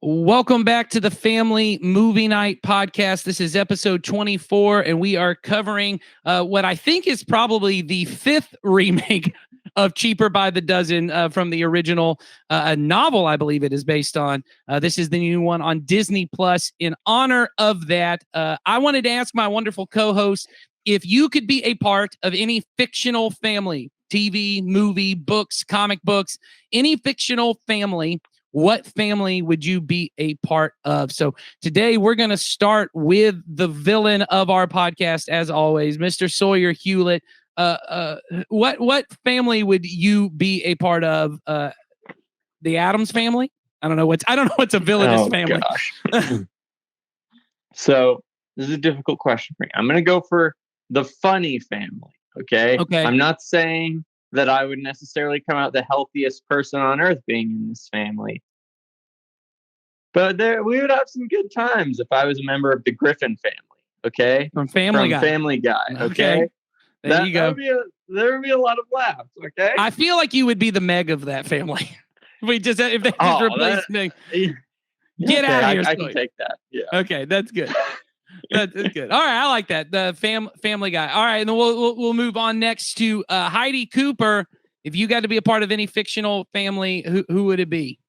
Welcome back to the Family Movie Night podcast. This is episode 24, and we are covering what I think is probably the fifth remake of Cheaper by the Dozen from the original novel, I believe it is based on. This is the new one on Disney Plus. In honor of that, I wanted to ask my wonderful co-host if you could be a part of any fictional family, TV, movie, books, comic books, any fictional family, what family would you be a part of? So today we're going to start with the villain of our podcast, as always, Mr. Sawyer Hewlett. What family would you be a part of? The Addams family? I don't know what's a villainous family. Gosh. So this is a difficult question for me. I'm going to go for the funny family. Okay. I'm not saying that I would necessarily come out the healthiest person on earth being in this family. But we would have some good times if I was a member of the Griffin family. Okay. From Family Guy. Okay. There you go. There would be a lot of laughs. Okay. I feel like you would be the Meg of that family. If they just replaced Meg. Get out of here. I can take that. Yeah. Okay. That's good. That's good. All right, I like that. The Family Guy. All right, and then we'll move on next to Heidi Cooper. If you got to be a part of any fictional family, who would it be?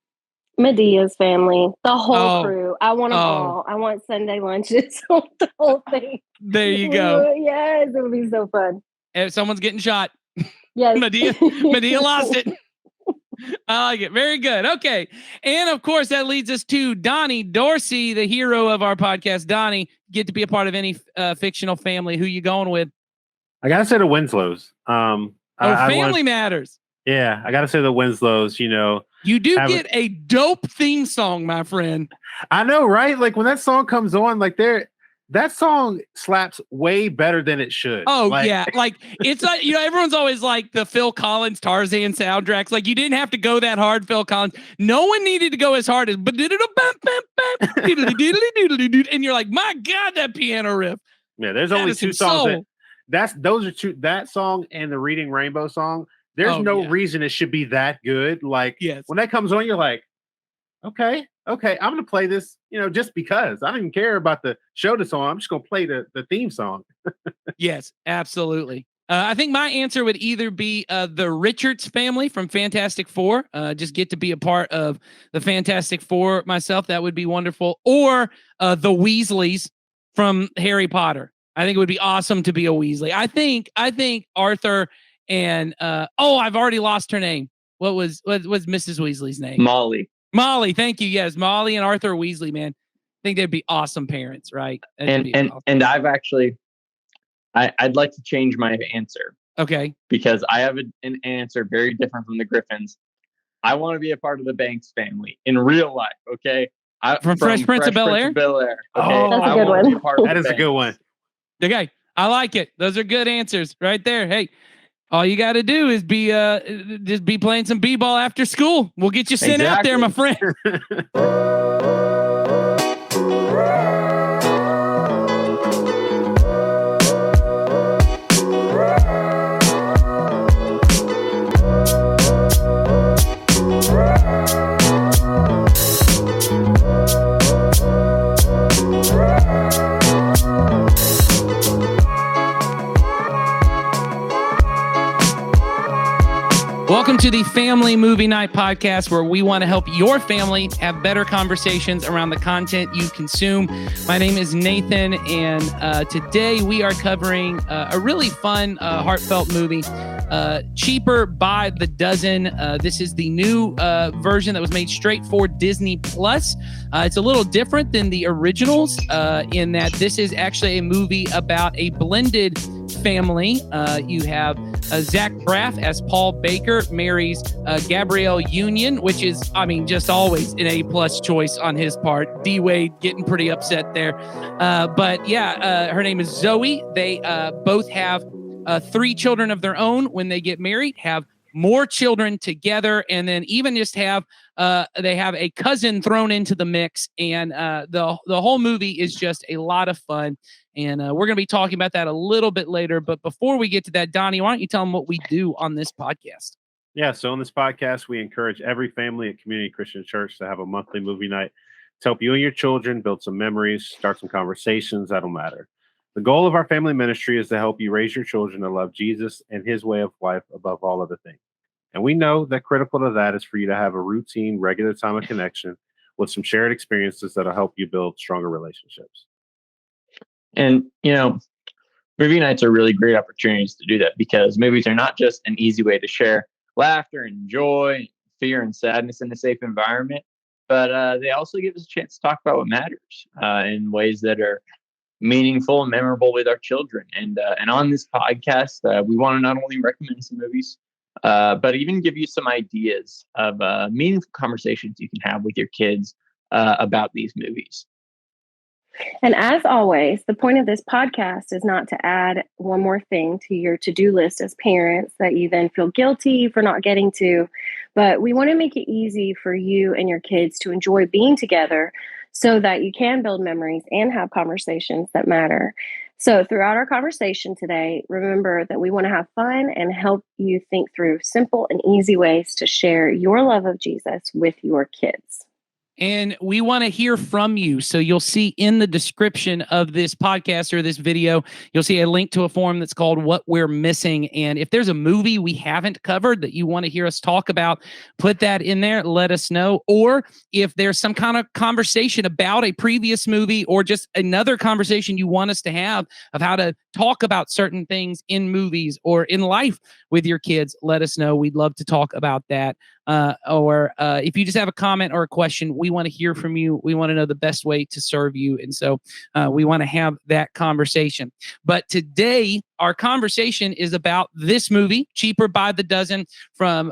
Medea's family, the whole crew. I want them all. I want Sunday lunches, the whole thing. There you go. Yes, it would be so fun. If someone's getting shot, yes, Medea lost it. I like it. Very good. Okay. And of course, that leads us to Donnie Dorsey, the hero of our podcast. Donnie, get to be a part of any fictional family. Who you going with? I got to say the Winslows. Family matters. Yeah, I got to say the Winslows, You do get a dope theme song, my friend. I know, right? Like when that song comes on, that song slaps way better than it should. Oh, yeah. Like it's like, everyone's always like the Phil Collins Tarzan soundtracks. Like you didn't have to go that hard, Phil Collins. No one needed to go as hard as and you're like, my God, that piano riff. Yeah, there's only two songs. Those are two, that song and the Reading Rainbow song. There's no reason it should be that good. Like when that comes on, you're like, okay, I'm going to play this, just because. I don't even care about the show that's on. I'm just going to play the theme song. Yes, absolutely. I think my answer would either be the Richards family from Fantastic Four. Just get to be a part of the Fantastic Four myself. That would be wonderful. Or the Weasleys from Harry Potter. I think it would be awesome to be a Weasley. I think Arthur and I've already lost her name. What was Mrs. Weasley's name? Molly, thank you. Yes, Molly and Arthur Weasley, man. I think they'd be awesome parents, right? And I've actually, I'd like to change my answer. Okay. Because I have an answer very different from the Griffins. I want to be a part of the Banks family in real life. Okay. From Fresh Prince of Bel-Air. Okay? Oh, that's a good one. That is a good one. Okay, I like it. Those are good answers right there. Hey. All you got to do is just be playing some b-ball after school. We'll get you sent out there, my friend. Welcome to the Family Movie Night podcast, where we want to help your family have better conversations around the content you consume. My name is Nathan, and today we are covering a really fun, heartfelt movie, Cheaper by the Dozen. This is the new version that was made straight for Disney Plus. It's a little different than the originals in that this is actually a movie about a blended family. You have Zach Braff as Paul Baker marries Gabrielle Union, which is, just always an A+ choice on his part. D-Wade getting pretty upset there. But her name is Zoe. They both have 3 children of their own when they get married, have more children together, and then even just have they have a cousin thrown into the mix, and the whole movie is just a lot of fun. And we're going to be talking about that a little bit later. But before we get to that, Donnie, why don't you tell them what we do on this podcast? Yeah, so on this podcast, we encourage every family at Community Christian Church to have a monthly movie night to help you and your children build some memories, start some conversations that'll matter. The goal of our family ministry is to help you raise your children to love Jesus and his way of life above all other things. And we know that critical to that is for you to have a routine, regular time of connection with some shared experiences that'll help you build stronger relationships. And, movie nights are really great opportunities to do that, because movies are not just an easy way to share laughter and joy, fear and sadness in a safe environment, but they also give us a chance to talk about what matters in ways that are meaningful and memorable with our children. And on this podcast, we want to not only recommend some movies, but even give you some ideas of meaningful conversations you can have with your kids about these movies. And as always, the point of this podcast is not to add one more thing to your to-do list as parents that you then feel guilty for not getting to, but we want to make it easy for you and your kids to enjoy being together so that you can build memories and have conversations that matter. So throughout our conversation today, remember that we want to have fun and help you think through simple and easy ways to share your love of Jesus with your kids. And we want to hear from you. So you'll see in the description of this podcast or this video, you'll see a link to a form that's called What We're Missing. And if there's a movie we haven't covered that you want to hear us talk about, put that in there. Let us know. Or if there's some kind of conversation about a previous movie or just another conversation you want us to have of how to talk about certain things in movies or in life with your kids, let us know. We'd love to talk about that. Or if you just have a comment or a question, we want to hear from you. We want to know the best way to serve you. And so we want to have that conversation. But today, our conversation is about this movie, Cheaper by the Dozen, from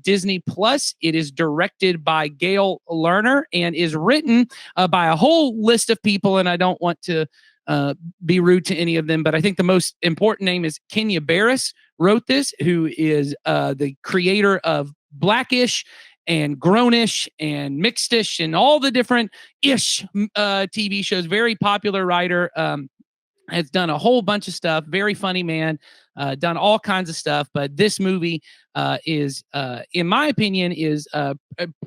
Disney Plus. It is directed by Gail Lerner and is written by a whole list of people. And I don't want to be rude to any of them, but I think the most important name is Kenya Barris wrote this, who is the creator of Blackish and Grownish and Mixedish and all the different ish TV shows. Very popular writer, has done a whole bunch of stuff. Very funny man, done all kinds of stuff. But this movie is, in my opinion, is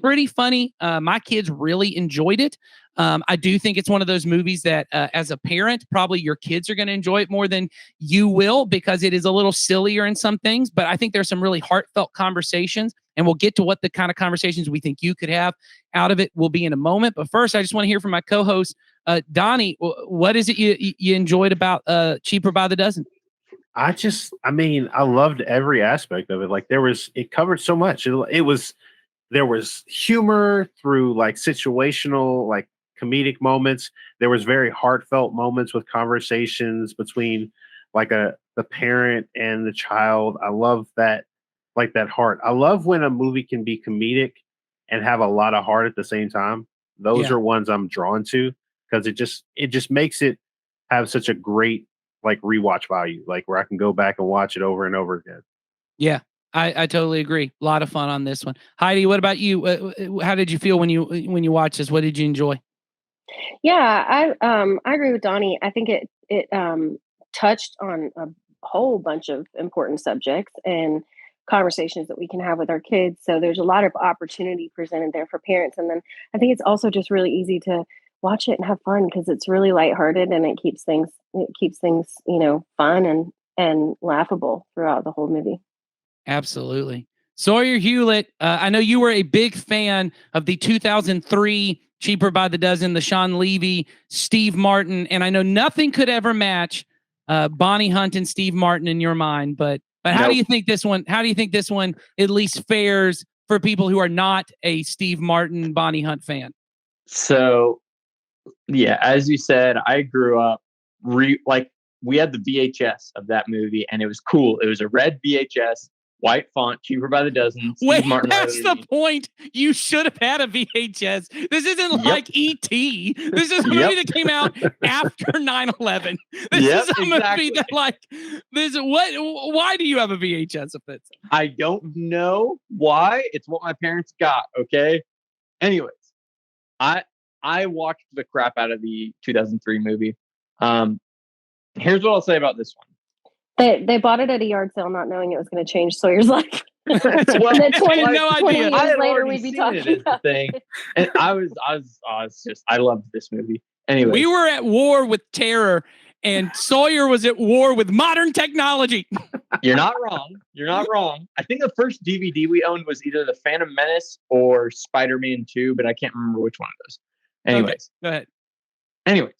pretty funny. My kids really enjoyed it. I do think it's one of those movies that as a parent, probably your kids are going to enjoy it more than you will, because it is a little sillier in some things. But I think there's some really heartfelt conversations, and we'll get to what the kind of conversations we think you could have out of it will be in a moment. But first, I just want to hear from my co-host, Donnie. What is it you enjoyed about Cheaper by the Dozen? I loved every aspect of it. Like it covered so much. There was humor through like situational, like comedic moments. There was very heartfelt moments with conversations between like the parent and the child. I love that, like that heart. I love when a movie can be comedic and have a lot of heart at the same time. Those are ones I'm drawn to, because it just makes it have such a great like rewatch value, like where I can go back and watch it over and over again. Yeah, I totally agree. A lot of fun on this one. Heidi, what about you? How did you feel when you watched this? What did you enjoy? Yeah, I agree with Donnie. I think it touched on a whole bunch of important subjects and conversations that we can have with our kids. So there's a lot of opportunity presented there for parents. And then I think it's also just really easy to watch it and have fun, because it's really lighthearted and it keeps things fun and laughable throughout the whole movie. Absolutely. Sawyer Hewlett, I know you were a big fan of the 2003 Cheaper by the Dozen, the Sean Levy, Steve Martin, and I know nothing could ever match Bonnie Hunt and Steve Martin in your mind, but how do you think this one? How do you think this one at least fares for people who are not a Steve Martin, Bonnie Hunt fan? So, yeah, as you said, I grew up we had the VHS of that movie, and it was cool. It was a red VHS, white font, Cheaper by the Dozen. Wait, that's the point. You should have had a VHS. This isn't like E.T. This is a movie that came out after 9/11. This is a movie that why do you have a VHS of this? I don't know why. It's what my parents got, okay? Anyways, I watched the crap out of the 2003 movie. Here's what I'll say about this one. They bought it at a yard sale, not knowing it was going to change Sawyer's life. Well, 20, no 20 idea. years later, we'd be talking about the thing. And I loved this movie. Anyway, we were at war with terror, and Sawyer was at war with modern technology. You're not wrong. You're not wrong. I think the first DVD we owned was either The Phantom Menace or Spider-Man 2, but I can't remember which one of those. Anyways, okay, go ahead. Anyways,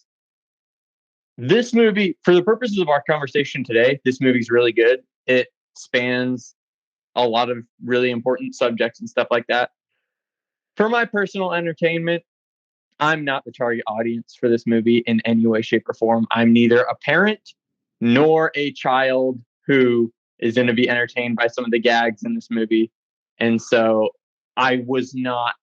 this movie, for the purposes of our conversation today, this movie's really good. It spans a lot of really important subjects and stuff like that. For my personal entertainment, I'm not the target audience for this movie in any way, shape, or form. I'm neither a parent nor a child who is going to be entertained by some of the gags in this movie. And so I was not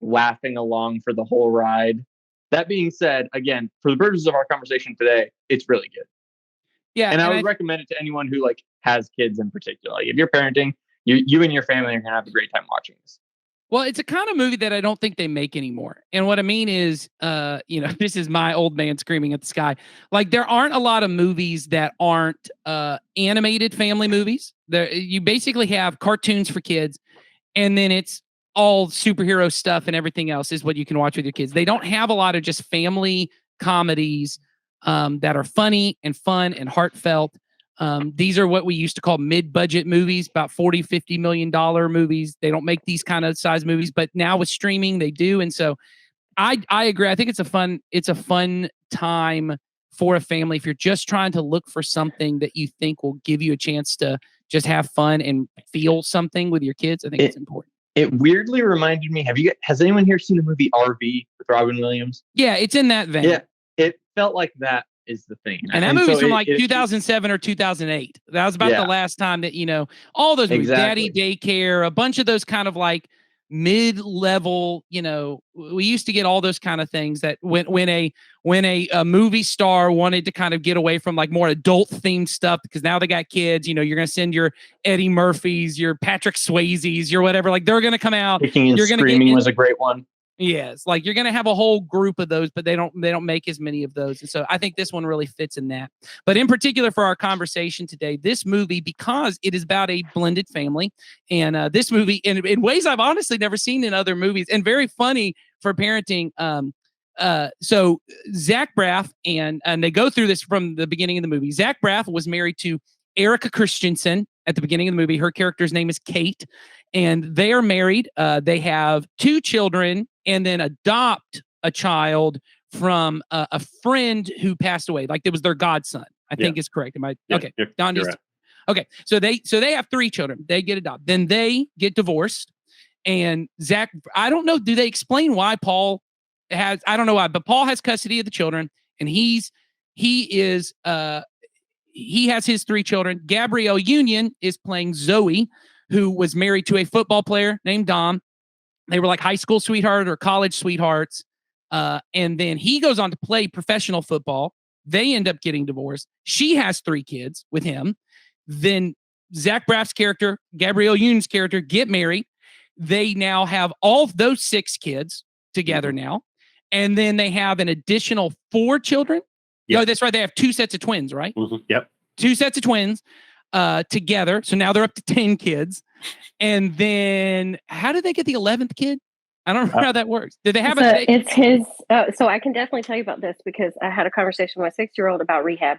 laughing along for the whole ride. That being said, again, for the purposes of our conversation today, it's really good. Yeah. And I would recommend it to anyone who like has kids in particular. Like if you're parenting, you and your family are going to have a great time watching this. Well, it's a kind of movie that I don't think they make anymore. And what I mean is, this is my old man screaming at the sky. Like there aren't a lot of movies that aren't animated family movies. You basically have cartoons for kids, and then it's all superhero stuff and everything else is what you can watch with your kids. They don't have a lot of just family comedies that are funny and fun and heartfelt. These are what we used to call mid-budget movies, about $40-50 million movies. They don't make these kind of size movies, but now with streaming, they do. And so I agree. I think it's a fun time for a family. If you're just trying to look for something that you think will give you a chance to just have fun and feel something with your kids, I think it's important. It weirdly reminded me, has anyone here seen the movie RV with Robin Williams? Yeah, it's in that vein. Yeah, it felt like that is the thing. And that movie's from 2007 or 2008. That was about the last time that, all those movies, Daddy Daycare, a bunch of those kind of like mid-level, we used to get all those kind of things that when a movie star wanted to kind of get away from like more adult themed stuff, because now they got kids, you're going to send your Eddie Murphys, your Patrick Swayzes, your whatever, like they're going to come out. Kicking and Screaming was a great one. Yes, like you're going to have a whole group of those, but they don't make as many of those. And so I think this one really fits in that. But in particular for our conversation today, this movie, because it is about a blended family, and this movie in ways I've honestly never seen in other movies, and very funny for parenting. So Zach Braff, and they go through this from the beginning of the movie. Zach Braff was married to Erica Christensen at the beginning of the movie. Her character's name is Kate, and they are married. They have 2 children, and then adopt a child from a friend who passed away. Like it was their godson, I think is correct. Am I okay? Don, right. Okay. So they have 3 children. They get adopted. Then they get divorced. And Zach, I don't know. Do they explain why Paul has? I don't know why, but Paul has custody of the children, and he has his 3 children. Gabrielle Union is playing Zoe, who was married to a football player named Dom. They were like high school sweetheart or college sweethearts. And then he goes on to play professional football. They end up getting divorced. She has 3 kids with him. Then Zach Braff's character, Gabrielle Union's character, get married. They now have all of those 6 kids together now. And then they have an additional 4 children. Yep. No, that's right. They have 2 sets of twins, right? Mm-hmm. Yep. 2 sets of twins together. So now they're up to 10 kids. And then how did they get the 11th kid? I don't know how that works. Did they have it's his. So I can definitely tell you about this because I had a conversation with my 6-year-old about rehab.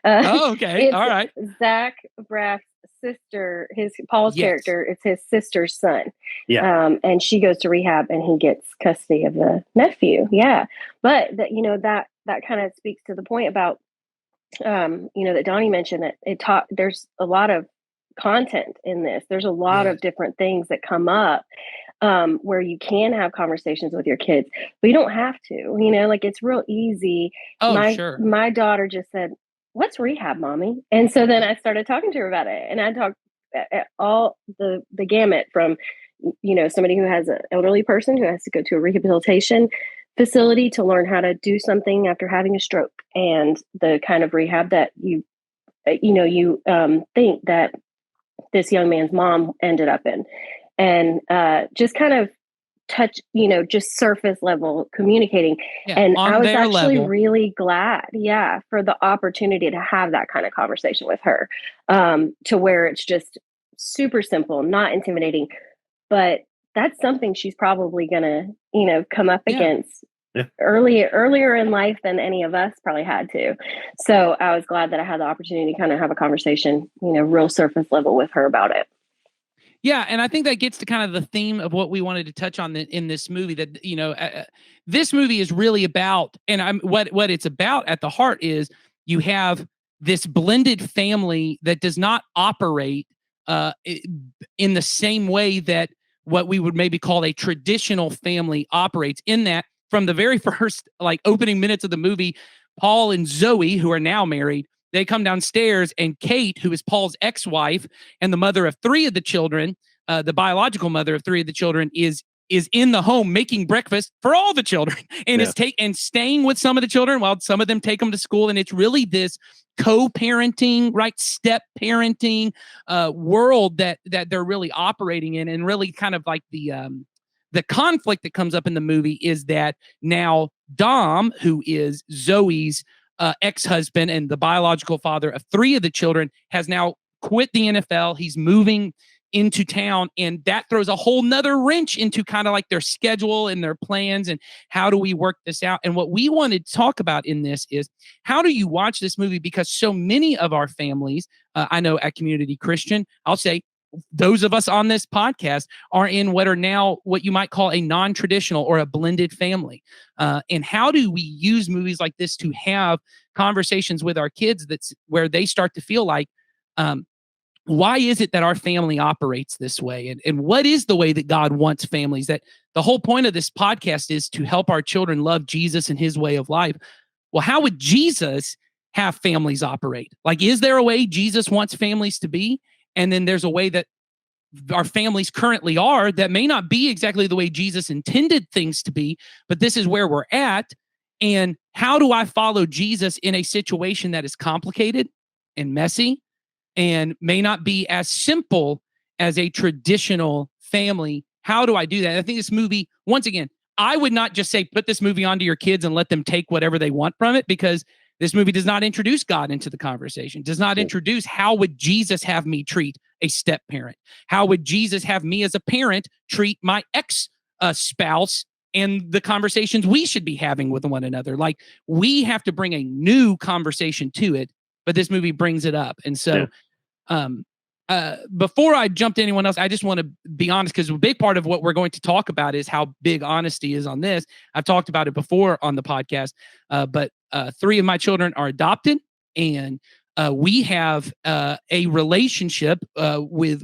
Okay. All right. Zach Braff's sister, Paul's character, it's his sister's son. Yeah. And she goes to rehab and he gets custody of the nephew. Yeah. But that kind of speaks to the point about, that Donnie mentioned that there's a lot of content in this. There's a lot of different things that come up where you can have conversations with your kids, but you don't have to, like it's real easy. Sure. My daughter just said, "What's rehab, mommy?" And so then I started talking to her about it, and I talked all the gamut from, somebody who has an elderly person who has to go to a rehabilitation facility to learn how to do something after having a stroke, and the kind of rehab that you think that this young man's mom ended up in, and just kind of touch, just surface level communicating. Yeah, and I was actually really glad, for the opportunity to have that kind of conversation with her, to where it's just super simple, not intimidating, but that's something she's probably gonna, come up against earlier in life than any of us probably had to. So I was glad that I had the opportunity to kind of have a conversation, real surface level with her about it. Yeah, and I think that gets to kind of the theme of what we wanted to touch on in this movie. That this movie is really about, and what it's about at the heart is you have this blended family that does not operate in the same way that what we would maybe call a traditional family operates. In that, from the very first opening minutes of the movie, Paul and Zoe, who are now married, they come downstairs, and Kate, who is Paul's ex-wife and the mother of 3 of the children, the biological mother of 3 of the children, is in the home making breakfast for all the children, and is staying with some of the children while some of them take them to school. And it's really this co-parenting, right, step parenting world that they're really operating in, and really kind of like the conflict that comes up in the movie is that now Dom, who is Zoe's ex-husband and the biological father of 3 of the children, has now quit the NFL. He's moving into town, and that throws a whole nother wrench into kind of like their schedule and their plans and how do we work this out. And what we wanted to talk about in this is, how do you watch this movie? Because so many of our families, I know at Community Christian, I'll say those of us on this podcast are in what are now what you might call a non-traditional or a blended family. And how do we use movies like this to have conversations with our kids that's where they start to feel like, why is it that our family operates this way? And what is the way that God wants families? That the whole point of this podcast is to help our children love Jesus and his way of life. Well, how would Jesus have families operate? Like, is there a way Jesus wants families to be? And then there's a way that our families currently are that may not be exactly the way Jesus intended things to be, but this is where we're at. And how do I follow Jesus in a situation that is complicated and messy and may not be as simple as a traditional family? How do I do that? I think this movie, once again, I would not just say, put this movie onto your kids and let them take whatever they want from it, because this movie does not introduce God into the conversation, does not introduce how would Jesus have me treat a step parent? How would Jesus have me as a parent treat my ex-spouse and the conversations we should be having with one another? Like, we have to bring a new conversation to it, but this movie brings it up. And so before I jump to anyone else, I just want to be honest, because a big part of what we're going to talk about is how big honesty is on this. I've talked about it before on the podcast, but 3 of my children are adopted, and we have a relationship with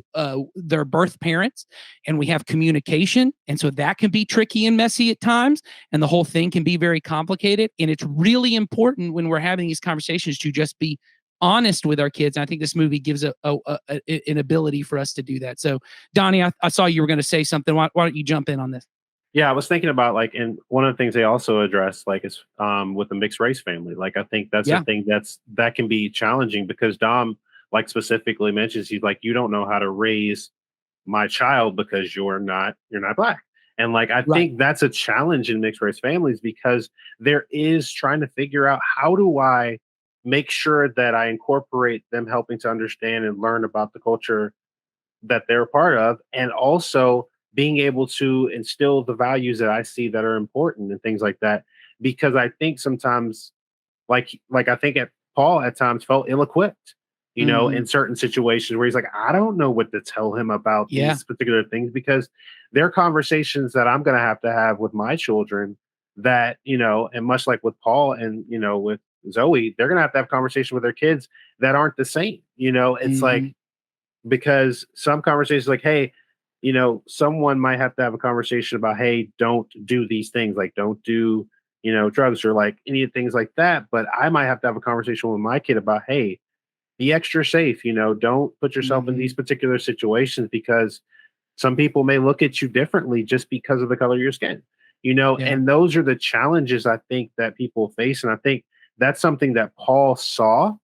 their birth parents, and we have communication. And so that can be tricky and messy at times, and the whole thing can be very complicated. And it's really important when we're having these conversations to just be honest with our kids. And I think this movie gives an ability for us to do that. So, Donnie, I saw you were going to say something. Why don't you jump in on this? Yeah, I was thinking about and one of the things they also address is with the mixed race family. I think that's a thing that can be challenging, because Dom specifically mentions, he's like, you don't know how to raise my child because you're not black. And I think that's a challenge in mixed race families, because there is trying to figure out, how do I make sure that I incorporate them helping to understand and learn about the culture that they're a part of, and also being able to instill the values that I see that are important and things like that. Because I think sometimes, I think Paul at times felt ill-equipped, in certain situations where he's like, I don't know what to tell him about these particular things, because they're conversations that I'm going to have with my children that, and much like with Paul and, with Zoe, they're going to have conversations with their kids that aren't the same. It's because some conversations hey, someone might have to have a conversation about, hey, don't do these things, don't do, drugs or any things like that. But I might have to have a conversation with my kid about, hey, be extra safe, don't put yourself in these particular situations, because some people may look at you differently just because of the color of your skin, and those are the challenges I think that people face. And I think that's something that Paul saw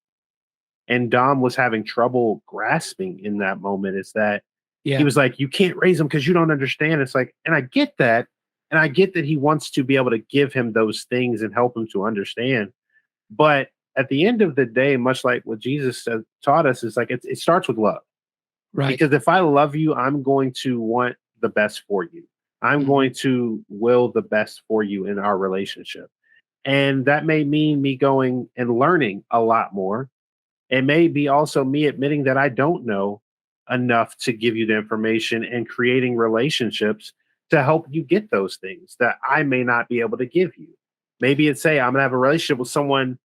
and Dom was having trouble grasping in that moment, is that he was like, you can't raise them because you don't understand. It's and I get that. And I get that he wants to be able to give him those things and help him to understand. But at the end of the day, much like what Jesus taught us, is it starts with love. Right. Because if I love you, I'm going to want the best for you. I'm going to will the best for you in our relationship. And that may mean me going and learning a lot more. It may be also me admitting that I don't know enough to give you the information and creating relationships to help you get those things that I may not be able to give you. Maybe it's say I'm going to have a relationship with someone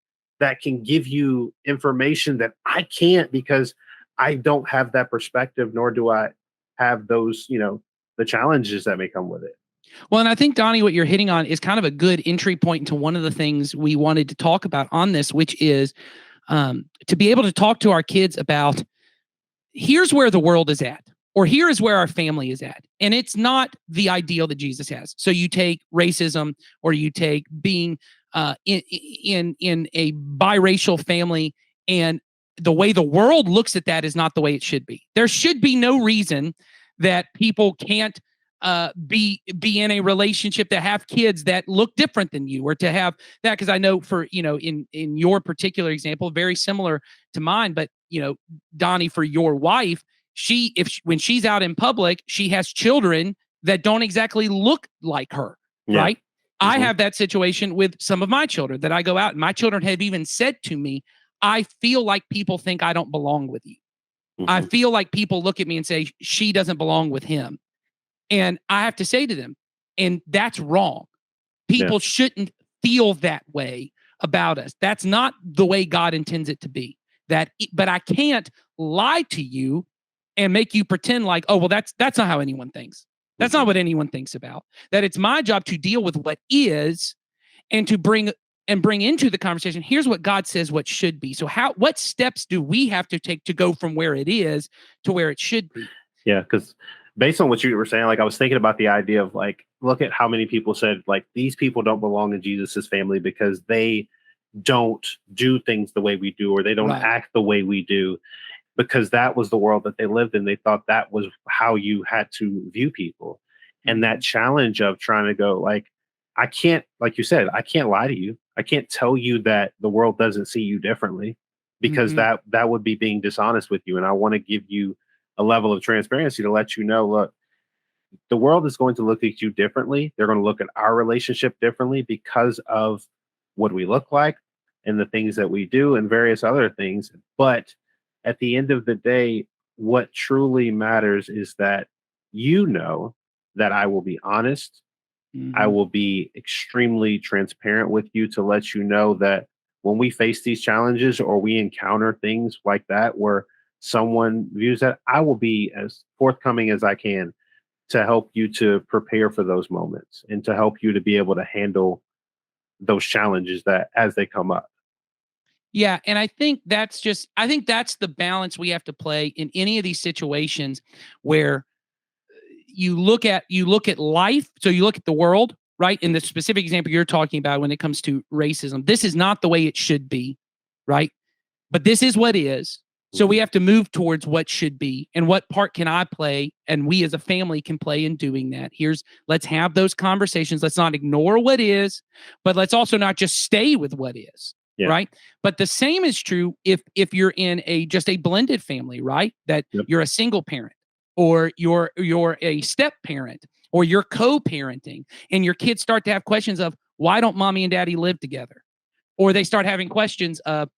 that can give you information that I can't because I don't have that perspective, nor do I have those, the challenges that may come with it. Well, and I think, Donnie, what you're hitting on is kind of a good entry point into one of the things we wanted to talk about on this, which is to be able to talk to our kids about here's where the world is at, or here is where our family is at. And it's not the ideal that Jesus has. So you take racism, or you take being in a biracial family, and the way the world looks at that is not the way it should be. There should be no reason that people can't be in a relationship, to have kids that look different than you, or to have that. Because I know for, in your particular example, very similar to mine, but Donnie, for your wife, when she's out in public, she has children that don't exactly look like her, right? I have that situation with some of my children that I go out, and my children have even said to me, I feel like people think I don't belong with you. I feel like people look at me and say, she doesn't belong with him. And I have to say to them, and that's wrong. People shouldn't feel that way about us. That's not the way God intends it to be. But I can't lie to you and make you pretend like, oh, well, that's not how anyone thinks. That's not what anyone thinks about. That it's my job to deal with what is, and to bring into the conversation, here's what God says what should be. So what steps do we have to take to go from where it is to where it should be? Yeah, because based on what you were saying, like I was thinking about the idea of like, look at how many people said like these people don't belong in Jesus's family because they don't do things the way we do, or they don't act the way we do, because that was the world that they lived in. They thought that was how you had to view people. And that challenge of trying to go like, I can't, like you said, I can't lie to you. I can't tell you that the world doesn't see you differently, because that would be being dishonest with you. And I want to give you a level of transparency to let you know, look, the world is going to look at you differently. They're going to look at our relationship differently because of what we look like and the things that we do and various other things. But at the end of the day, what truly matters is that that I will be honest. I will be extremely transparent with you to let you know that when we face these challenges, or we encounter things like that where someone views that, I will be as forthcoming as I can to help you to prepare for those moments and to help you to be able to handle those challenges that as they come up. Yeah. And I think that's the balance we have to play in any of these situations where you look at life. So you look at the world, right? In the specific example you're talking about, when it comes to racism, this is not the way it should be, right? But this is what is. So we have to move towards what should be, and what part can I play, and we as a family can play in doing that. Let's have those conversations. Let's not ignore what is, but let's also not just stay with what is. Yeah. Right. But the same is true if you're in just a blended family, right? That you're a single parent, or you're a step parent, or you're co-parenting, and your kids start to have questions of, why don't mommy and daddy live together? Or they start having questions of,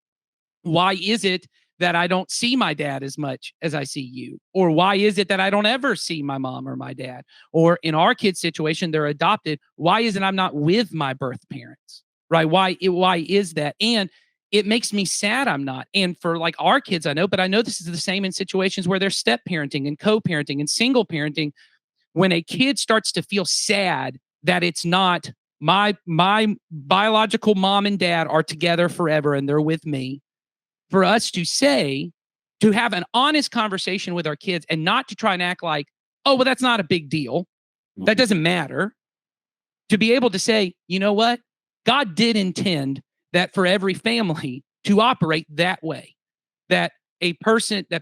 why is it that I don't see my dad as much as I see you? Or why is it that I don't ever see my mom or my dad? Or in our kids' situation, they're adopted. Why is it I'm not with my birth parents? Right? Why is that? And it makes me sad I'm not. And for like our kids, I know, but I know this is the same in situations where they're step parenting and co-parenting and single parenting. When a kid starts to feel sad that it's not my biological mom and dad are together forever and they're with me, for us to have an honest conversation with our kids, and not to try and act like, oh, well, that's not a big deal. That doesn't matter. To be able to say, you know what? God did intend that for every family to operate that way, that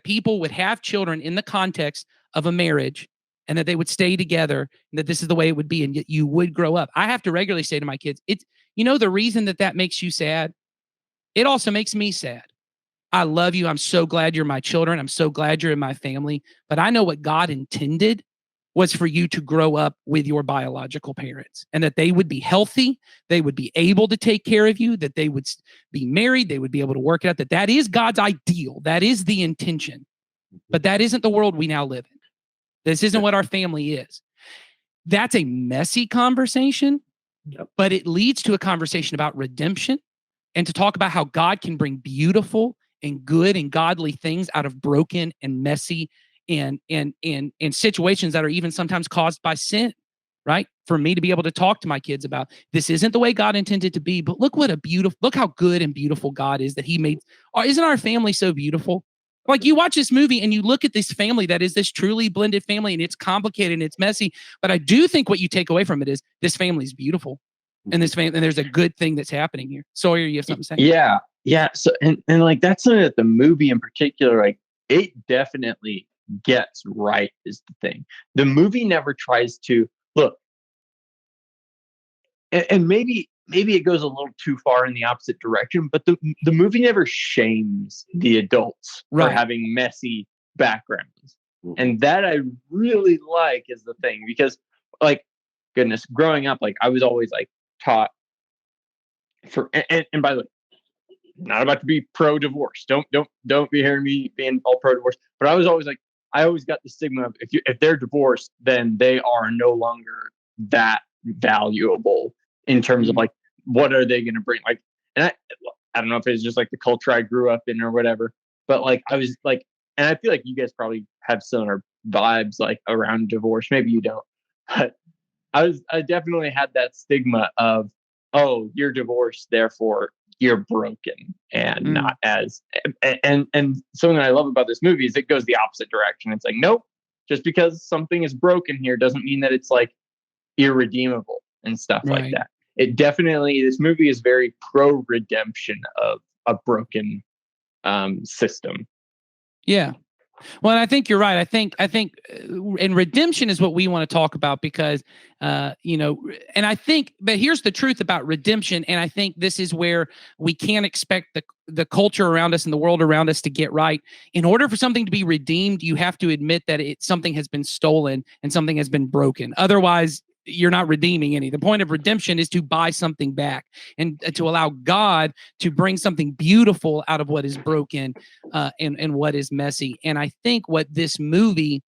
people would have children in the context of a marriage, and that they would stay together, and that this is the way it would be, and yet you would grow up. I have to regularly say to my kids, the reason that makes you sad, it also makes me sad. I love you. I'm so glad you're my children. I'm so glad you're in my family. But I know what God intended was for you to grow up with your biological parents and that they would be healthy. They would be able to take care of you, that they would be married. They would be able to work it out, that is God's ideal. That is the intention. But that isn't the world we now live in. This isn't what our family is. That's a messy conversation, but it leads to a conversation about redemption and to talk about how God can bring beautiful and good and godly things out of broken and messy and situations that are even sometimes caused by sin, right? For me to be able to talk to my kids about this isn't the way God intended to be, but look how good and beautiful God is that he made. Isn't our family so beautiful? Like you watch this movie and you look at this family that is this truly blended family and it's complicated and it's messy. But I do think what you take away from it is this family is beautiful and and there's a good thing that's happening here. Sawyer, you have something to say? Yeah. Yeah. So, and like, that's something that the movie in particular, like it definitely gets right is the thing. The movie never tries to look, and maybe it goes a little too far in the opposite direction, but the movie never shames the adults for having messy backgrounds. And that I really like is the thing, because like, goodness, growing up, like I was always like taught and by the way, not about to be pro-divorce. Don't be hearing me being all pro-divorce, but I was always like, I always got the stigma of if they're divorced, then they are no longer that valuable in terms of like, what are they going to bring? Like, and I don't know if it's just like the culture I grew up in or whatever, but like, I was like, and I feel like you guys probably have similar vibes like around divorce. Maybe you don't, but I definitely had that stigma of, oh, you're divorced, therefore you're broken and not as, and something that I love about this movie is it goes the opposite direction. It's like, nope, just because something is broken here doesn't mean that it's like irredeemable and stuff like that. It definitely, this movie is very pro redemption of a broken system. Yeah. Well, and I think you're right. I think, and redemption is what we want to talk about because, and I think, but here's the truth about redemption. And I think this is where we can't expect the culture around us and the world around us to get right. In order for something to be redeemed, you have to admit that something has been stolen and something has been broken. Otherwise, you're not redeeming any. The point of redemption is to buy something back and to allow God to bring something beautiful out of what is broken and what is messy. And I think what this movie,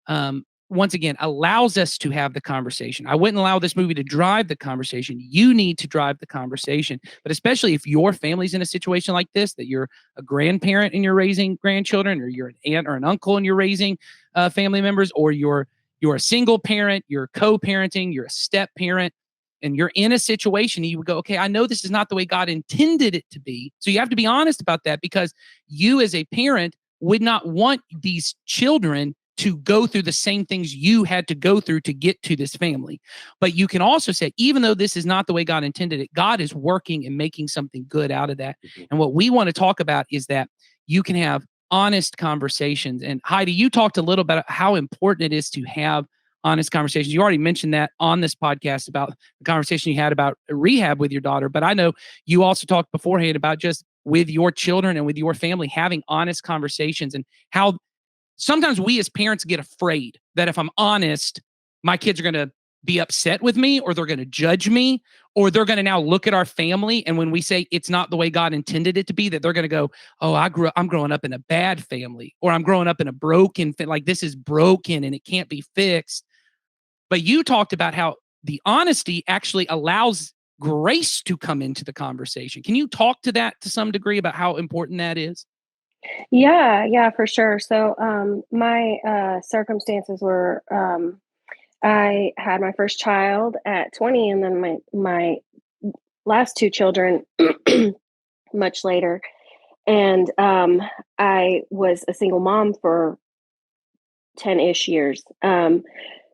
once again, allows us to have the conversation. I wouldn't allow this movie to drive the conversation. You need to drive the conversation. But especially if your family's in a situation like this, that you're a grandparent and you're raising grandchildren, or you're an aunt or an uncle and you're raising family members, or you're a single parent, you're co-parenting, you're a step parent, and you're in a situation, you would go, okay, I know this is not the way God intended it to be. So you have to be honest about that, because you as a parent would not want these children to go through the same things you had to go through to get to this family. But you can also say, even though this is not the way God intended it, God is working and making something good out of that. And what we want to talk about is that you can have honest conversations. And Heidi, you talked a little about how important it is to have honest conversations. You already mentioned that on this podcast about the conversation you had about rehab with your daughter. But I know you also talked beforehand about just with your children and with your family, having honest conversations, and how sometimes we as parents get afraid that if I'm honest, my kids are going to be upset with me, or they're going to judge me, or they're going to now look at our family. And when we say it's not the way God intended it to be, that they're going to go, oh, I'm growing up in a bad family, or I'm growing up in a broken, like this is broken and it can't be fixed. But you talked about how the honesty actually allows grace to come into the conversation. Can you talk to that to some degree about how important that is? Yeah, for sure. So my circumstances were, I had my first child at 20, and then my last two children much later. And I was a single mom for 10-ish years.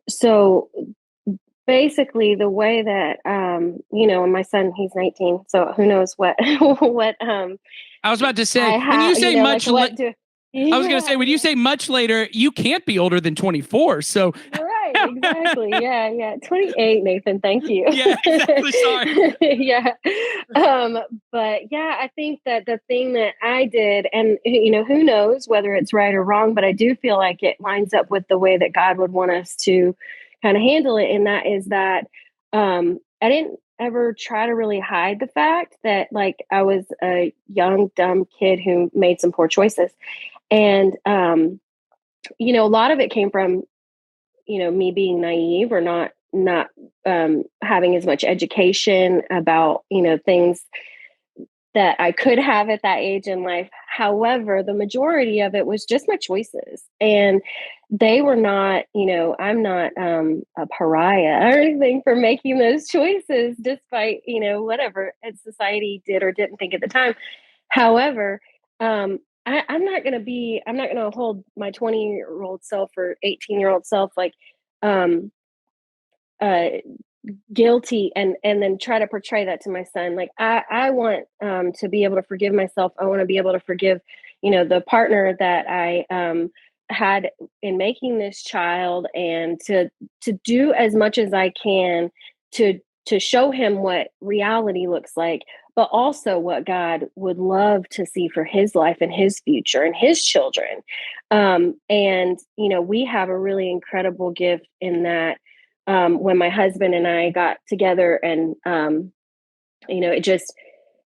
So basically the way that, and my son, he's 19, so who knows what, I was about to say, when you say much later, I was going to say, when you say much later, you can't be older than 24. So right, Exactly. Yeah. 28, Nathan. Thank you. Yeah, exactly. Sorry. Yeah. But yeah, I think that the thing that I did, and who knows whether it's right or wrong, but I do feel like it lines up with the way that God would want us to kind of handle it. And that is that I didn't ever try to really hide the fact that like I was a young, dumb kid who made some poor choices. And a lot of it came from me being naive or not having as much education about things that I could have at that age in life. However, the majority of it was just my choices, and they were not, I'm not a pariah or anything for making those choices, despite whatever society did or didn't think at the time. However, I'm not going to hold my 20-year-old self or 18-year-old self like uh, guilty and then try to portray that to my son. Like I want to be able to forgive myself. I want to be able to forgive, the partner that I had in making this child, and to do as much as I can to show him what reality looks like, but also what God would love to see for his life and his future and his children. And we have a really incredible gift in that when my husband and I got together, and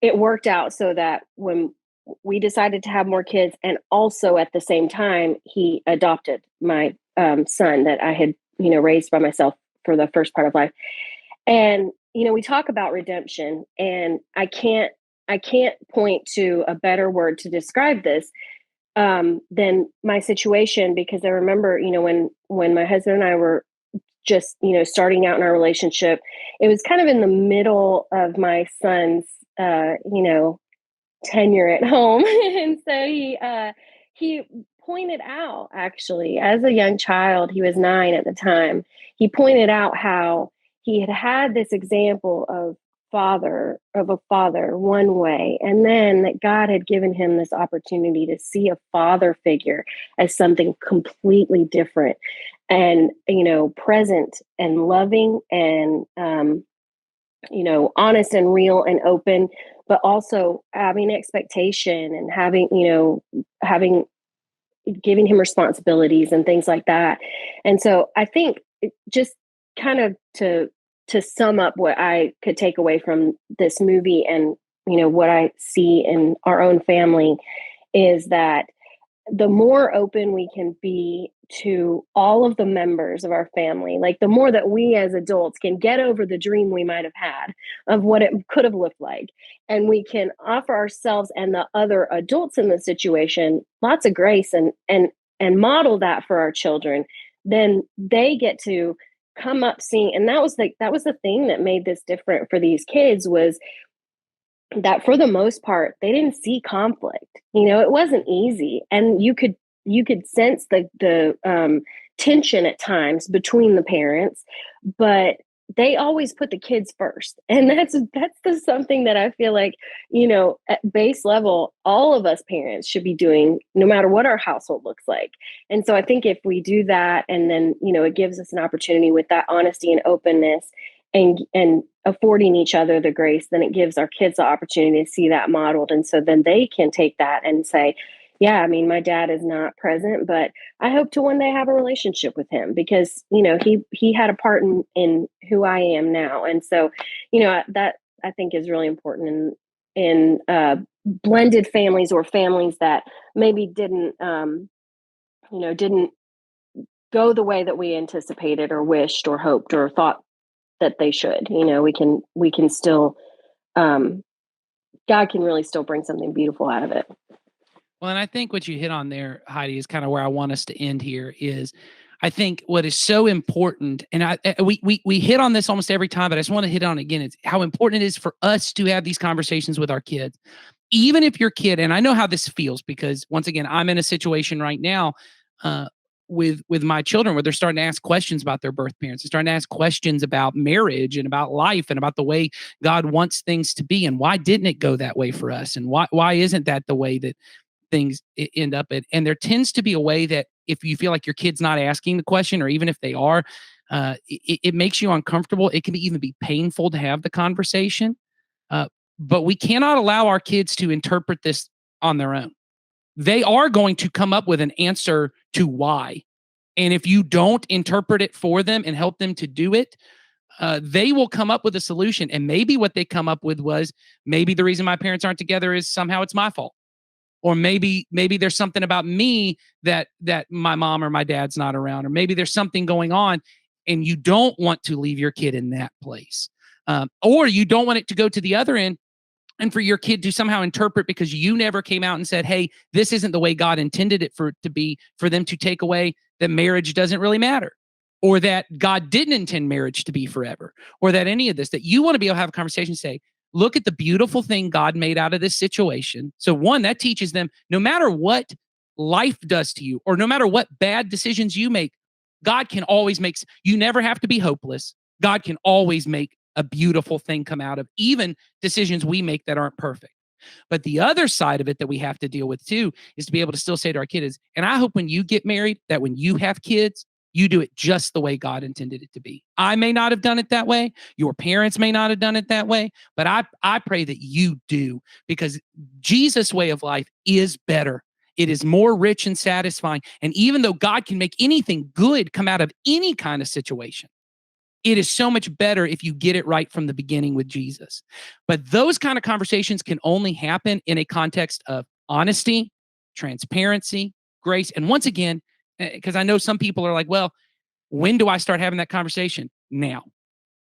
it worked out so that when we decided to have more kids, and also at the same time he adopted my son that I had raised by myself for the first part of life. And we talk about redemption, and I can't point to a better word to describe this than my situation, because I remember when my husband and I were just starting out in our relationship, it was kind of in the middle of my son's tenure at home. And so he pointed out, actually, as a young child, he was 9 at the time, he pointed out how he had this example of a father one way, and then that God had given him this opportunity to see a father figure as something completely different, and present and loving, and honest and real and open, but also having expectation and giving him responsibilities and things like that. And so I think just kind of to sum up what I could take away from this movie, and what I see in our own family, is that the more open we can be to all of the members of our family, like the more that we as adults can get over the dream we might have had of what it could have looked like, and we can offer ourselves and the other adults in the situation lots of grace and model that for our children, then they get to come up seeing. And that was the thing that made this different for these kids, was that for the most part they didn't see conflict. It wasn't easy, and you could sense the tension at times between the parents, but they always put the kids first. And that's something that I feel like at base level all of us parents should be doing, no matter what our household looks like. And so I think if we do that, and then it gives us an opportunity with that honesty and openness, and affording each other the grace, then it gives our kids the opportunity to see that modeled. And so then they can take that and say, yeah, I mean, my dad is not present, but I hope to one day have a relationship with him, because, he had a part in who I am now. And so, that I think is really important in blended families, or families that maybe didn't go the way that we anticipated or wished or hoped or thought that they should. We can still, God can really still bring something beautiful out of it. Well, and I think what you hit on there, Heidi, is kind of where I want us to end here. Is I think what is so important, and we hit on this almost every time, but I just want to hit on it again. It's how important it is for us to have these conversations with our kids, even if your kid. And I know how this feels, because once again, I'm in a situation right now with my children where they're starting to ask questions about their birth parents. They're starting to ask questions about marriage and about life and about the way God wants things to be, and why didn't it go that way for us, and why isn't that the way that things end up at. And there tends to be a way that if you feel like your kid's not asking the question, or even if they are, it makes you uncomfortable. It can even be painful to have the conversation. But we cannot allow our kids to interpret this on their own. They are going to come up with an answer to why. And if you don't interpret it for them and help them to do it, they will come up with a solution. And maybe what they come up with was, maybe the reason my parents aren't together is somehow it's my fault. Or maybe there's something about me that my mom or my dad's not around. Or maybe there's something going on and you don't want to leave your kid in that place. Or you don't want it to go to the other end and for your kid to somehow interpret, because you never came out and said, hey, this isn't the way God intended it to be, for them to take away that marriage doesn't really matter, or that God didn't intend marriage to be forever, or that any of this, that you want to be able to have a conversation and say, look at the beautiful thing God made out of this situation. So one, that teaches them, no matter what life does to you, or no matter what bad decisions you make, God can always make, you never have to be hopeless. God can always make a beautiful thing come out of even decisions we make that aren't perfect. But the other side of it that we have to deal with too is to be able to still say to our kids, and I hope when you get married, that when you have kids, you do it just the way God intended it to be. I may not have done it that way. Your parents may not have done it that way, but I pray that you do, because Jesus' way of life is better. It is more rich and satisfying. And even though God can make anything good come out of any kind of situation, it is so much better if you get it right from the beginning with Jesus. But those kind of conversations can only happen in a context of honesty, transparency, grace. And once again, because I know some people are like, well, when do I start having that conversation? Now.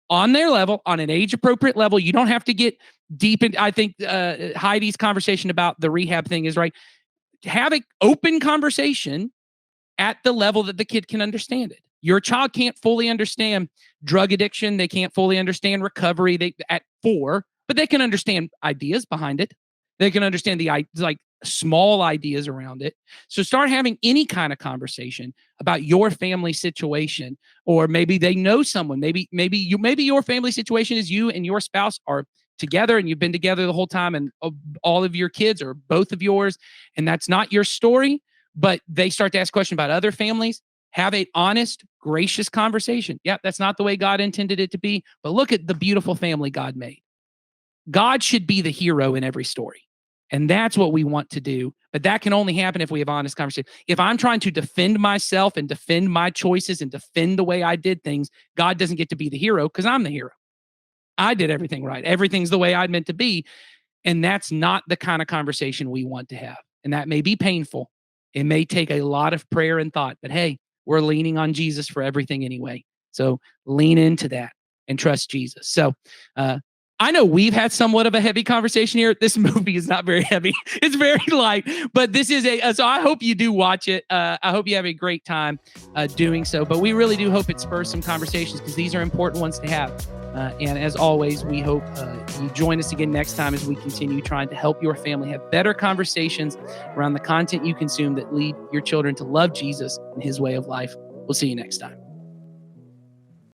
On their level, on an age-appropriate level. You don't have to get deep in. I think Heidi's conversation about the rehab thing is right. Have an open conversation at the level that the kid can understand it. Your child can't fully understand drug addiction. They can't fully understand recovery at 4, but they can understand ideas behind it. They can understand the small ideas around it. So start having any kind of conversation about your family situation, or maybe they know someone. Maybe your family situation is you and your spouse are together and you've been together the whole time, and all of your kids or both of yours, and that's not your story, but they start to ask questions about other families. Have an honest, gracious conversation. Yeah, that's not the way God intended it to be, but look at the beautiful family God made. God should be the hero in every story. And that's what we want to do. But that can only happen if we have honest conversation. If I'm trying to defend myself and defend my choices and defend the way I did things, God doesn't get to be the hero, because I'm the hero. I did everything right. Everything's the way I'd meant to be. And that's not the kind of conversation we want to have. And that may be painful. It may take a lot of prayer and thought, but hey, we're leaning on Jesus for everything anyway. So lean into that and trust Jesus. So I know we've had somewhat of a heavy conversation here. This movie is not very heavy. It's very light, but this is so I hope you do watch it. I hope you have a great time doing so, but we really do hope it spurs some conversations, because these are important ones to have. And as always, we hope you join us again next time as we continue trying to help your family have better conversations around the content you consume that lead your children to love Jesus and his way of life. We'll see you next time.